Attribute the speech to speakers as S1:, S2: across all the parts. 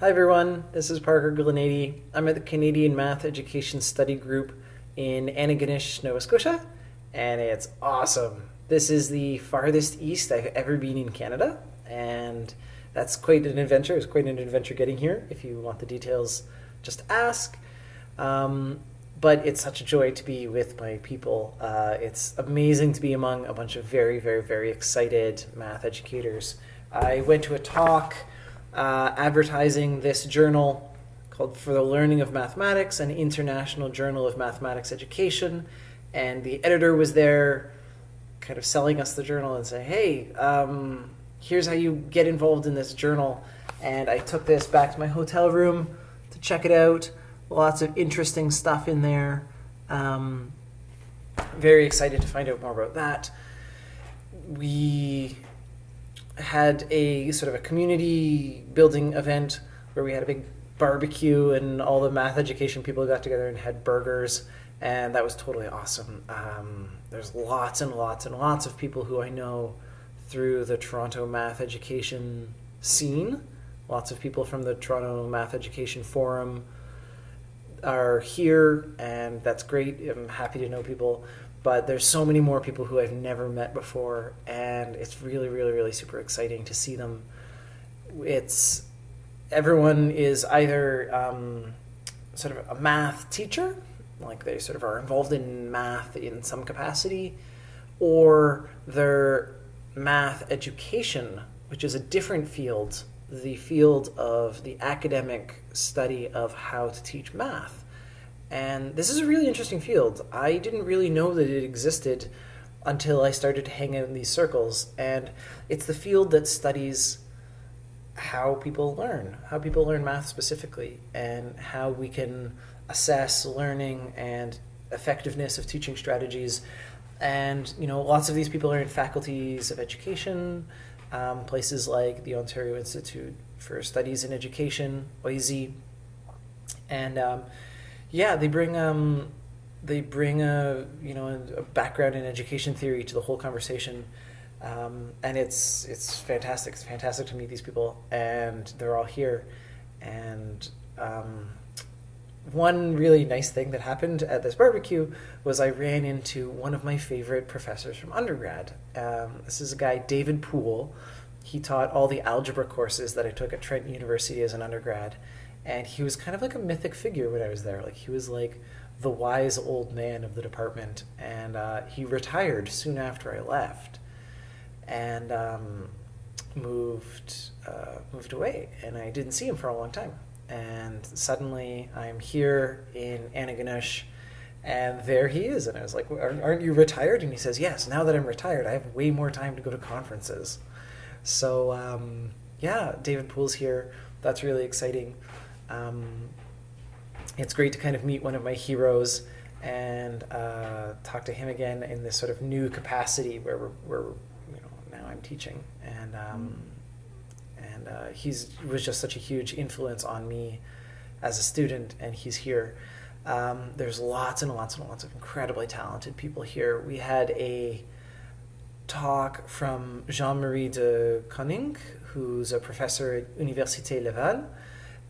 S1: Hi everyone, this is Parker Glynn-Adey. I'm at the Canadian Math Education Study Group in Antigonish, Nova Scotia, and it's awesome. This is the farthest east I've ever been in Canada, and that's quite an adventure. It's quite an adventure getting here. If you want the details, just ask. But it's such a joy to be with my people. It's amazing to be among a bunch of very, very, very excited math educators. I went to a talk advertising this journal called For the Learning of Mathematics, an international journal of mathematics education. And the editor was there kind of selling us the journal and saying, hey, here's how you get involved in this journal. And I took this back to my hotel room to check it out. Lots of interesting stuff in there. Very excited to find out more about that. We had a sort of a community building event where we had a big barbecue and all the math education people got together and had burgers, and that was totally awesome. There's lots and lots and lots of people who I know through the Toronto math education scene. Lots of people from the Toronto Math Education Forum are here, and that's great. I'm happy to know people, but there's so many more people who I've never met before, and it's really, really, really super exciting to see them. Everyone is either sort of a math teacher, like they sort of are involved in math in some capacity, or they're math education, which is a different field, the field of the academic study of how to teach math. And this is a really interesting field. I didn't really know that it existed until I started to hang out in these circles. And it's the field that studies how people learn math specifically, and how we can assess learning and effectiveness of teaching strategies. And, lots of these people are in faculties of education, places like the Ontario Institute for Studies in Education, OISE, and they bring a background in education theory to the whole conversation, and it's fantastic. It's fantastic to meet these people, and they're all here. And one really nice thing that happened at this barbecue was I ran into one of my favorite professors from undergrad. This is a guy, David Poole. He taught all the algebra courses that I took at Trent University as an undergrad. And he was kind of like a mythic figure when I was there. Like, he was like the wise old man of the department. And he retired soon after I left, and moved away. And I didn't see him for a long time. And suddenly I'm here in Antigonish, and there he is. And I was like, aren't you retired? And he says, yes, now that I'm retired, I have way more time to go to conferences. So, David Poole's here. That's really exciting. It's great to kind of meet one of my heroes and talk to him again in this sort of new capacity where now I'm teaching. And he was just such a huge influence on me as a student, and he's here. There's lots and lots and lots of incredibly talented people here. We had a talk from Jean-Marie de Koning, who's a professor at Université Laval,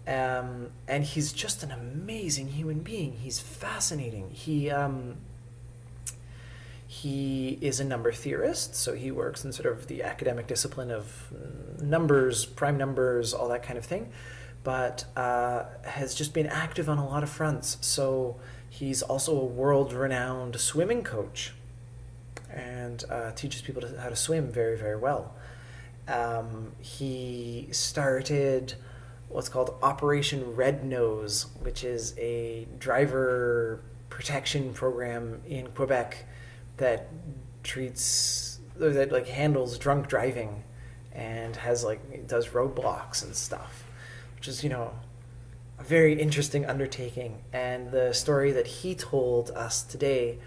S1: and he's just an amazing human being. He's fascinating. He is a number theorist, so he works in sort of the academic discipline of numbers, prime numbers, all that kind of thing, but has just been active on a lot of fronts. So he's also a world-renowned swimming coach, and teaches people how to swim very, very well. He started what's called Operation Red Nose, which is a driver protection program in Quebec that handles drunk driving, and does roadblocks and stuff, which is, a very interesting undertaking. And the story that he told us today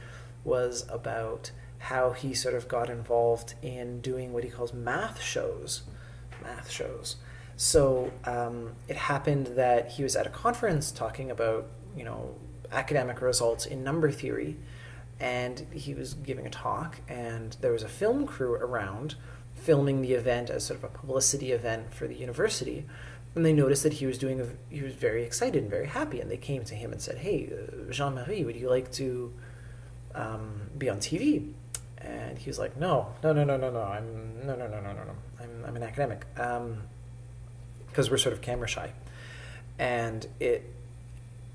S1: was about how he sort of got involved in doing what he calls math shows. So it happened that he was at a conference talking about, academic results in number theory, and he was giving a talk, and there was a film crew around filming the event as sort of a publicity event for the university. And they noticed that he was very excited and very happy, and they came to him and said, "Hey, Jean-Marie, would you like to be on TV?" And he was like, "No, no, no, no, no, no. I'm an academic," because we're sort of camera shy. And it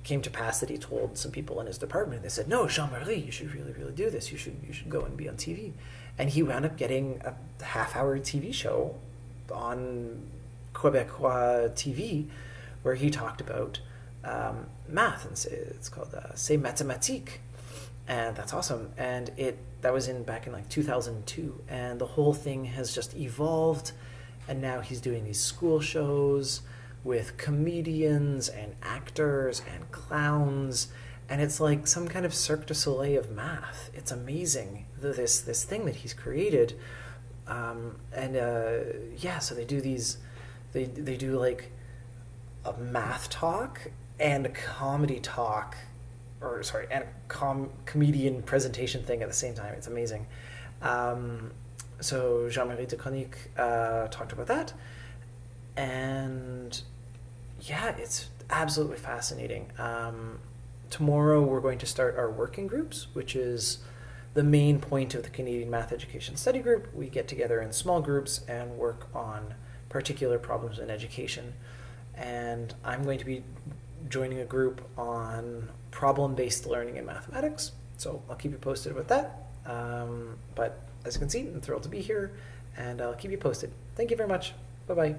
S1: came to pass that he told some people in his department. They said, "No, Jean-Marie, you should really, really do this. You should go and be on TV." And he wound up getting a half-hour TV show on Quebecois TV, where he talked about math, and it's called C'est Mathématique, and that's awesome. And that was back in like 2002, and the whole thing has just evolved, and now he's doing these school shows with comedians and actors and clowns, and it's like some kind of Cirque du Soleil of math. It's amazing, this thing that he's created. So they do these. They do like a math talk and a comedy talk, and a comedian presentation thing at the same time. It's amazing. So Jean-Marie de Chronique talked about that, and yeah, it's absolutely fascinating. Tomorrow we're going to start our working groups, which is the main point of the Canadian Math Education Study Group. We get together in small groups and work on particular problems in education. And I'm going to be joining a group on problem-based learning in mathematics. So I'll keep you posted about that. But as you can see, I'm thrilled to be here, and I'll keep you posted. Thank you very much. Bye-bye.